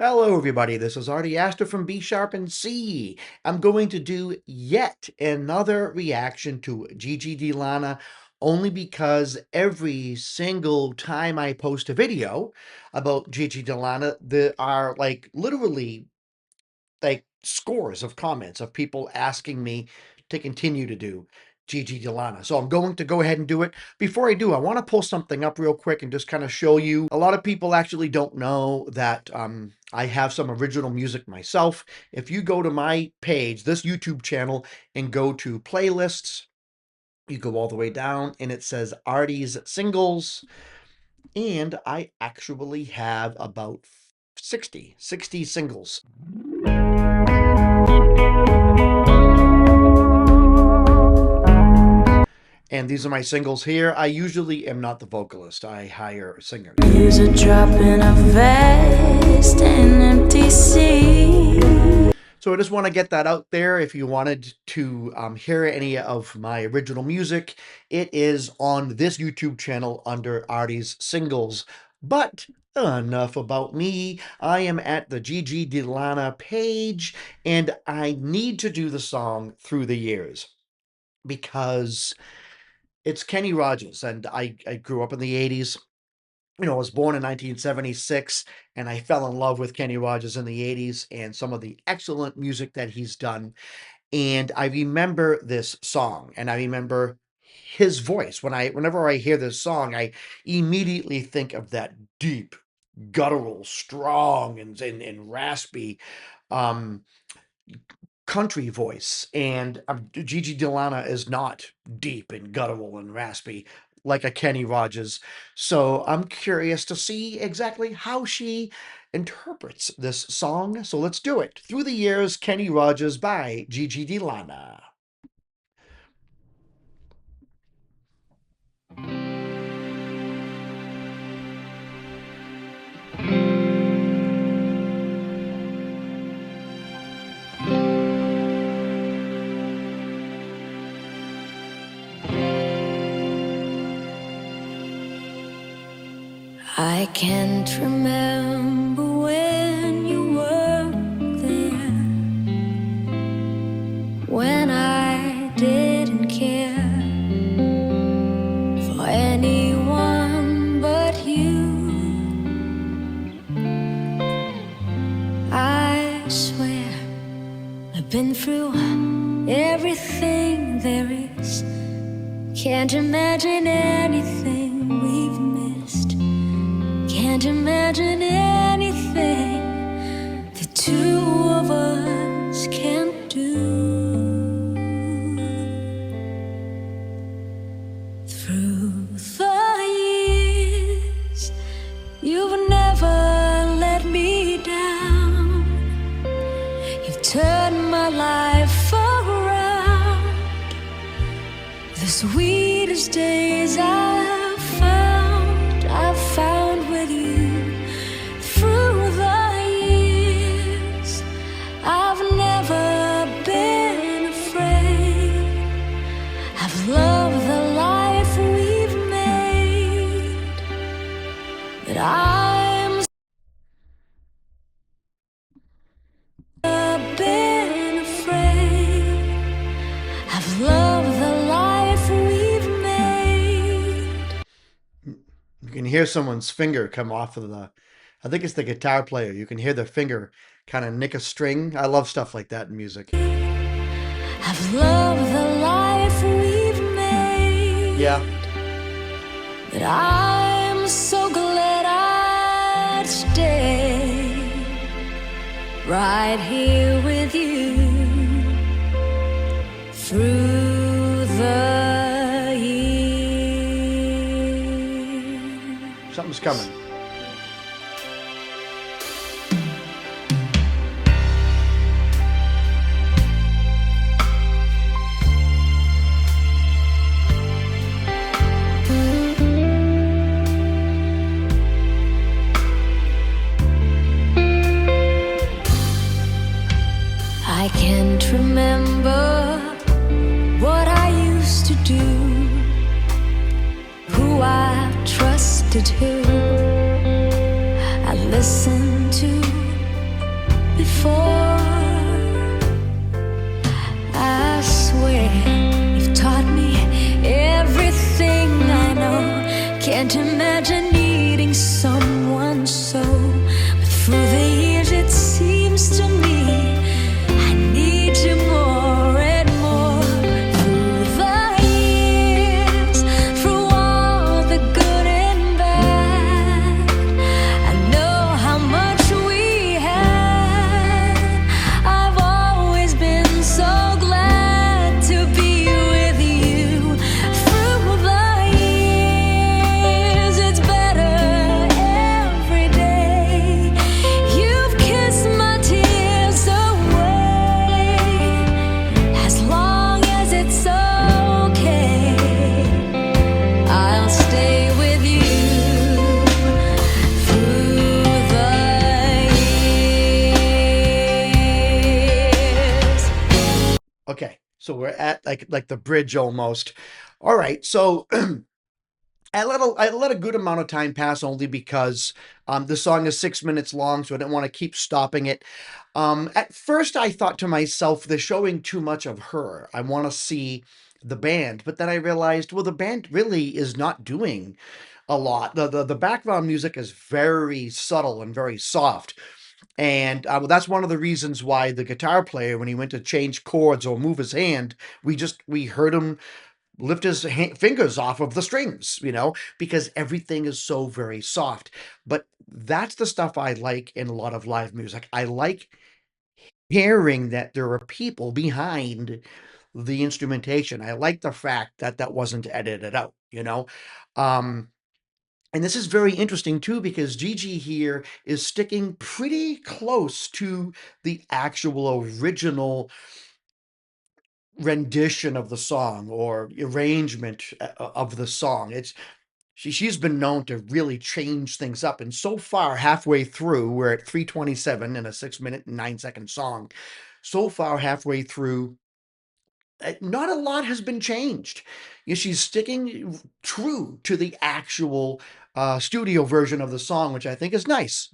Hello, everybody. This is Artie Astor from B Sharp and C. I'm going to do yet another reaction to Gigi Dana only because every single time I post a video about Gigi Dana, there are like literally like scores of comments of people asking me to continue to do Gigi Dana. So I'm going to go ahead and do it. Before I do, I want to pull something up real quick and just kind of show you. A lot of people actually don't know that I have some original music myself. If you go to my page, this YouTube channel, and go to playlists, you go all the way down and it says Artie's Singles. And I actually have about 60 singles. And these are my singles here. I usually am not the vocalist. I hire singers. There's a drop in a vast and empty sea. So I just want to get that out there. If you wanted to hear any of my original music, it is on this YouTube channel under Artie's Singles. But enough about me. I am at the Gigi Dana page, and I need to do the song Through the Years because it's Kenny Rogers, and I grew up in the 80s. You know, I was born in 1976, and I fell in love with Kenny Rogers in the 80s and some of the excellent music that he's done. And I remember this song, and I remember his voice. Whenever I hear this song, I immediately think of that deep, guttural, strong, and raspy um, country voice. And Gigi Dana is not deep and guttural and raspy like a Kenny Rogers. So I'm curious to see exactly how she interprets this song. So let's do it. Through the Years, Kenny Rogers by Gigi Dana. I can't remember when you were there, when I didn't care for anyone but you. I swear I've been through everything there is. Can't imagine anything we've missed. Can't imagine anything the two of us can't do. Through the years, you've never let me down. You've turned my life around. The sweetest days I've found with you. Through the years, I've never been afraid. I've loved the life we've made, but I'm been afraid. I've loved the life we've made. You can hear someone's finger come off of I think it's the guitar player. You can hear their finger kind of nick a string. I love stuff like that in music. I've loved the life we've made. Yeah. But I'm so glad I'd stay right here with you through the years. Something's coming. I can't remember what I used to do, who I trusted, who I listened to, before. I swear you've taught me everything I know. Can't imagine needing someone so, but through the years it seems to me I need you more and more. Through the years, through all the good and bad, I know how much we had. I've always been so glad to be with you. Through the years, it's better every day. You've kissed my tears away. As long as it's okay, I'll stay with you through the years. Okay, so we're at like the bridge almost. All right, so I let a good amount of time pass only because the song is 6 minutes long, so I didn't want to keep stopping it. At first, I thought to myself, they're showing too much of her. I want to see the band, but then I realized, well, the band really is not doing a lot. The background music is very subtle and very soft. And well, that's one of the reasons why the guitar player, when he went to change chords or move his hand, we heard him lift his fingers off of the strings, because everything is so very soft. But that's the stuff I like in a lot of live music. I like hearing that there are people behind the instrumentation. I like the fact that that wasn't edited out. Um, and this is very interesting too, because Gigi here is sticking pretty close to the actual original rendition of the song or arrangement of the song. She's been known to really change things up, and so far, halfway through, we're at 3:27 in a 6 minute and 9 second song. So far, halfway through, not a lot has been changed. She's sticking true to the actual studio version of the song, which I think is nice.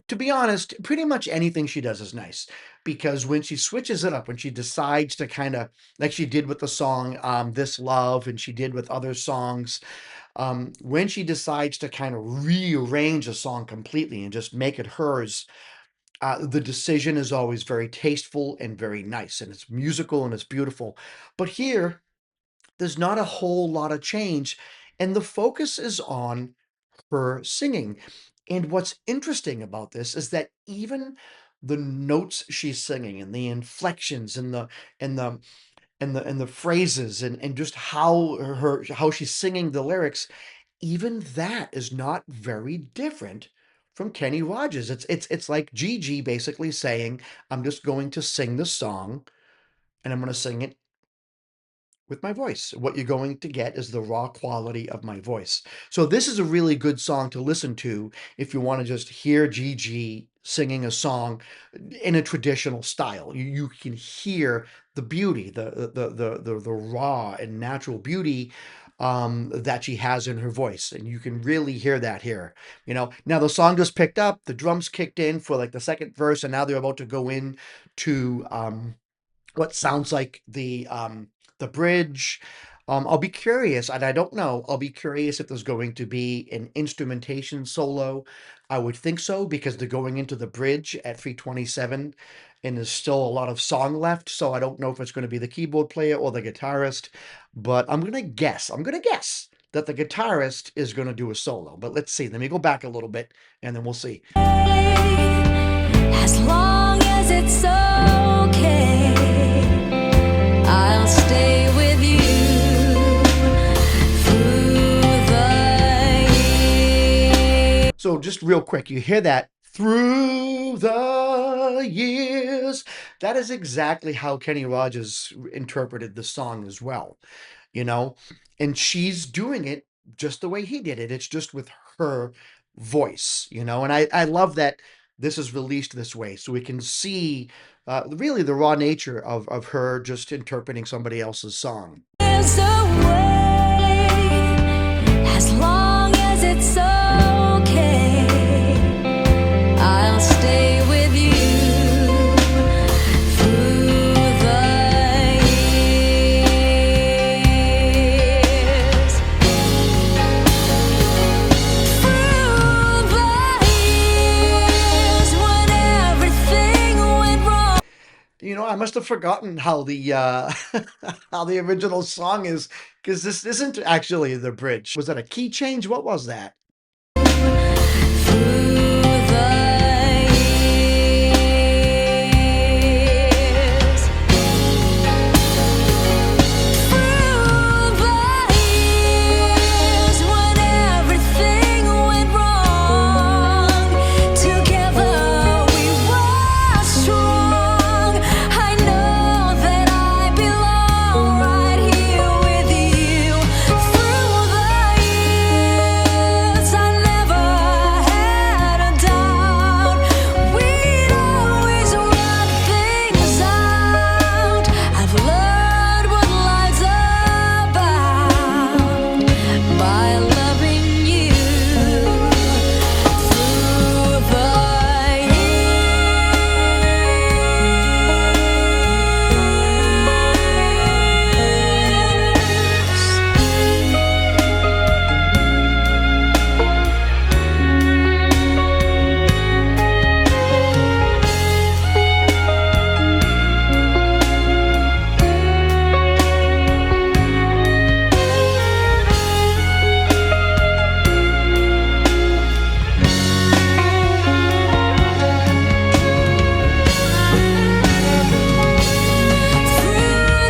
To be honest, pretty much anything she does is nice because when she switches it up, when she decides to kind of, like she did with the song This Love, and she did with other songs, when she decides to kind of rearrange a song completely and just make it hers, the decision is always very tasteful and very nice, and it's musical and it's beautiful. But here, there's not a whole lot of change, and the focus is on her singing. And what's interesting about this is that even the notes she's singing and the inflections and the and the phrases and just how she's singing the lyrics, even that is not very different from Kenny Rogers. It's like Gigi basically saying, I'm just going to sing the song and I'm going to sing it with my voice. What you're going to get is the raw quality of my voice. So this is a really good song to listen to if you want to just hear Gigi singing a song in a traditional style. You can hear the beauty, the raw and natural beauty that she has in her voice, and you can really hear that here. Now the song just picked up, the drums kicked in for like the second verse, and now they're about to go in to what sounds like the bridge. I'll be curious, and I don't know. I'll be curious if there's going to be an instrumentation solo. I would think so because they're going into the bridge at 3:27, and there's still a lot of song left. So I don't know if it's going to be the keyboard player or the guitarist, but I'm gonna guess. I'm gonna guess that the guitarist is going to do a solo. But let's see. Let me go back a little bit, and then we'll see. As long as it's okay, I'll stay with you through the years. So just real quick, you hear that through the years. That is exactly how Kenny Rogers interpreted the song as well, you know, and she's doing it just the way he did it. It's just with her voice. And I love that this is released this way so we can see really the raw nature of her just interpreting somebody else's song. Years away, as long as it's okay, I'll stay with you I must have forgotten how the how the original song is, because this isn't actually the bridge. Was that a key change? What was that? Through the years, when everything went wrong, together we were strong. I know that I belong right here with you. Through the years, I never had a doubt. We'd always work things out. I've learned what life's about by loving you through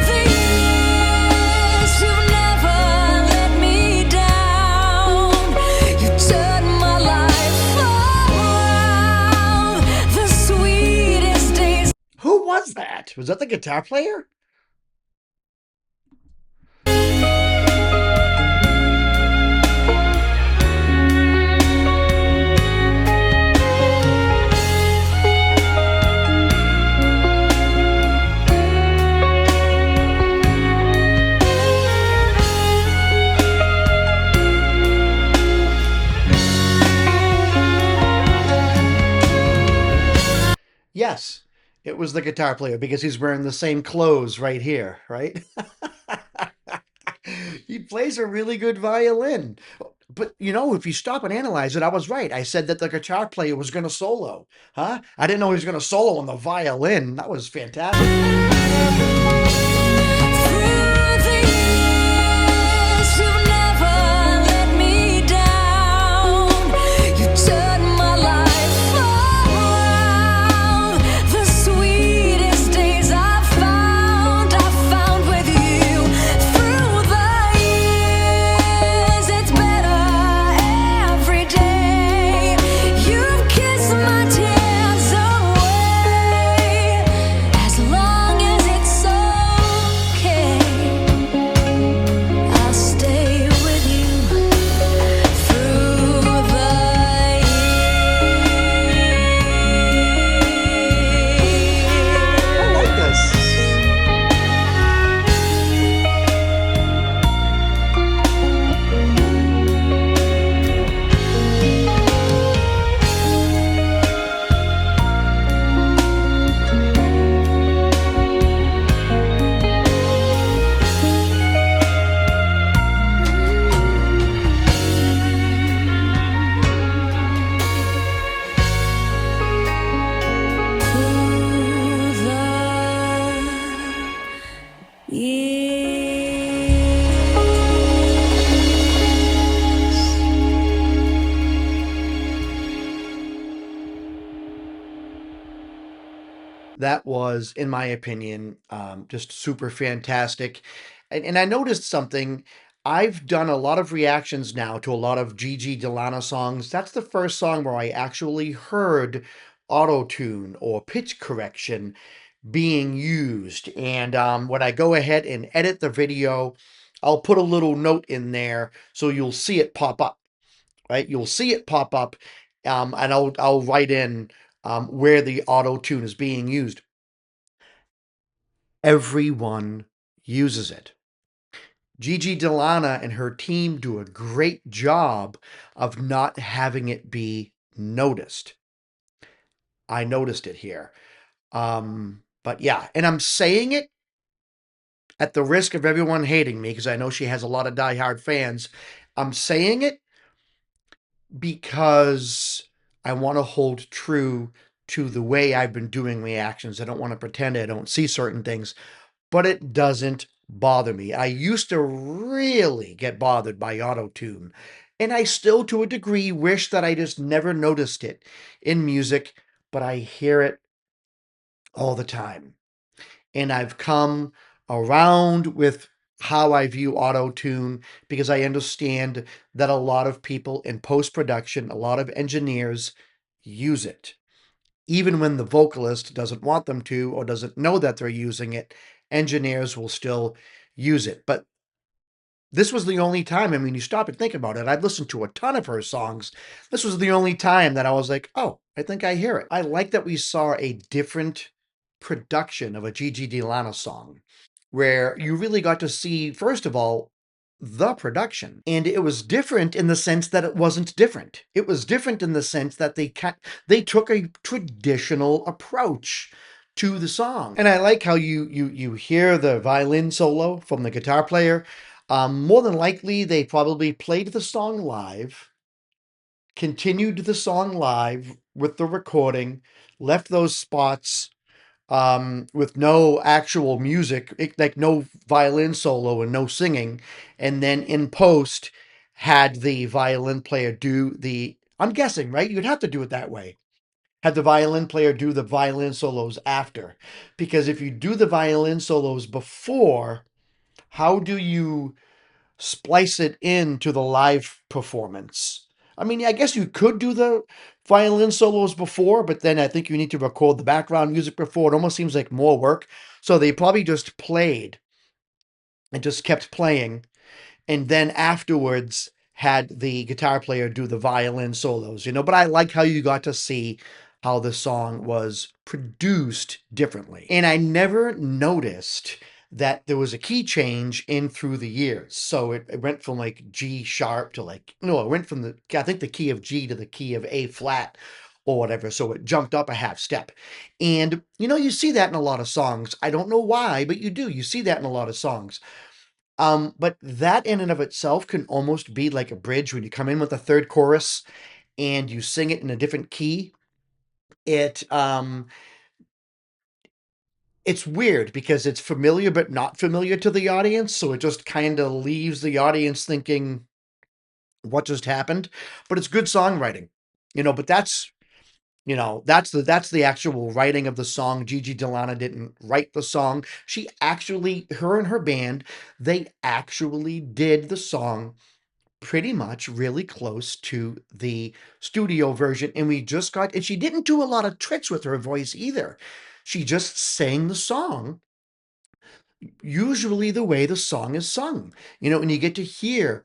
the years, you've never let me down. You turned my life around. The sweetest days. Who was that? Was that the guitar player? Yes, it was the guitar player because he's wearing the same clothes right here, right? He plays a really good violin. But if you stop and analyze it, I was right. I said that the guitar player was going to solo. Huh? I didn't know he was going to solo on the violin. That was fantastic. Through the years, you've never let me down. You turned my life around. The sweetest days I found with you. Through the years, it's better every day. You've kissed my tears away. As long as it's okay, I'll stay with you through the I like this. That was, in my opinion, just super fantastic. And I noticed something. I've done a lot of reactions now to a lot of Gigi Dana songs. That's the first song where I actually heard auto tune or pitch correction being used. And when I go ahead and edit the video, I'll put a little note in there so you'll see it pop up, right? You'll see it pop up, and I'll write in where the auto tune is being used. Everyone uses it. Gigi Dana and her team do a great job of not having it be noticed. I noticed it here. But yeah, and I'm saying it at the risk of everyone hating me because I know she has a lot of diehard fans. I'm saying it because I want to hold true to the way I've been doing reactions. I don't want to pretend I don't see certain things, but it doesn't bother me. I used to really get bothered by auto tune, and I still, to a degree, wish that I just never noticed it in music, but I hear it all the time. And I've come around with how I view auto tune because I understand that a lot of people in post production, a lot of engineers use it. Even when the vocalist doesn't want them to or doesn't know that they're using it, engineers will still use it. But this was the only time, I mean, you stop and think about it. I've listened to a ton of her songs. This was the only time that I was like, oh, I think I hear it. I like that we saw a different production of a Gigi Dana song where you really got to see, first of all, the production. And it was different in the sense that it wasn't different. It was different in the sense that they took a traditional approach to the song. And I like how you hear the violin solo from the guitar player. More than likely, they probably played the song live, continued the song live with the recording, left those spots with no actual music, like no violin solo and no singing, and then in post had the violin player do the. I'm guessing, right? You'd have to do it that way. Had the violin player do the violin solos after, because if you do the violin solos before, how do you splice it into the live performance? I mean, I guess you could do the violin solos before, but then I think you need to record the background music before. It almost seems like more work. So they probably just played and just kept playing, and then afterwards had the guitar player do the violin solos, but I like how you got to see how the song was produced differently. And I never noticed that there was a key change in through the years. So it went from like G sharp to like, no, it went from I think the key of G to the key of A flat or whatever. So it jumped up a half step. And, you see that in a lot of songs. I don't know why, but you do. You see that in a lot of songs. But that in and of itself can almost be like a bridge when you come in with a third chorus and you sing it in a different key. It it's weird because it's familiar but not familiar to the audience, so it just kind of leaves the audience thinking what just happened. But it's good songwriting. But that's the actual writing of the song. Gigi Delana didn't write the song. Her and her band, they actually did the song pretty much really close to the studio version. And she didn't do a lot of tricks with her voice either. She just sang the song, usually the way the song is sung, and you get to hear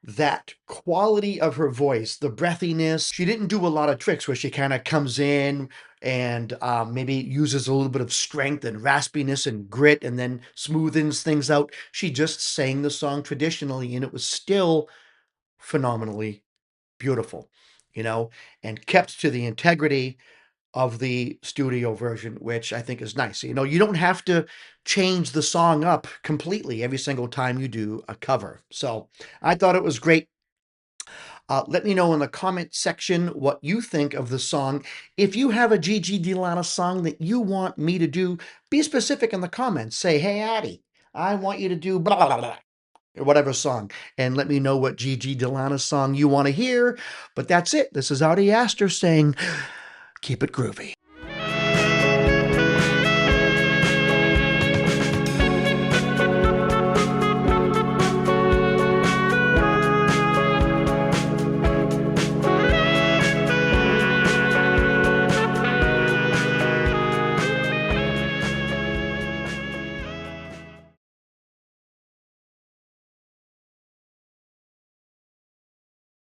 that quality of her voice, the breathiness. She didn't do a lot of tricks where she kind of comes in and maybe uses a little bit of strength and raspiness and grit and then smoothens things out. She just sang the song traditionally, and it was still phenomenally beautiful, you know, and kept to the integrity of the studio version, which I think is nice. You don't have to change the song up completely every single time you do a cover. So I thought it was great. Let me know in the comment section what you think of the song. If you have a Gigi Delana song that you want me to do, be specific in the comments. Say, hey, Addie, I want you to do blah, blah, blah, or whatever song, and let me know what Gigi Delana song you want to hear. But that's it. This is Audie Astor saying, keep it groovy.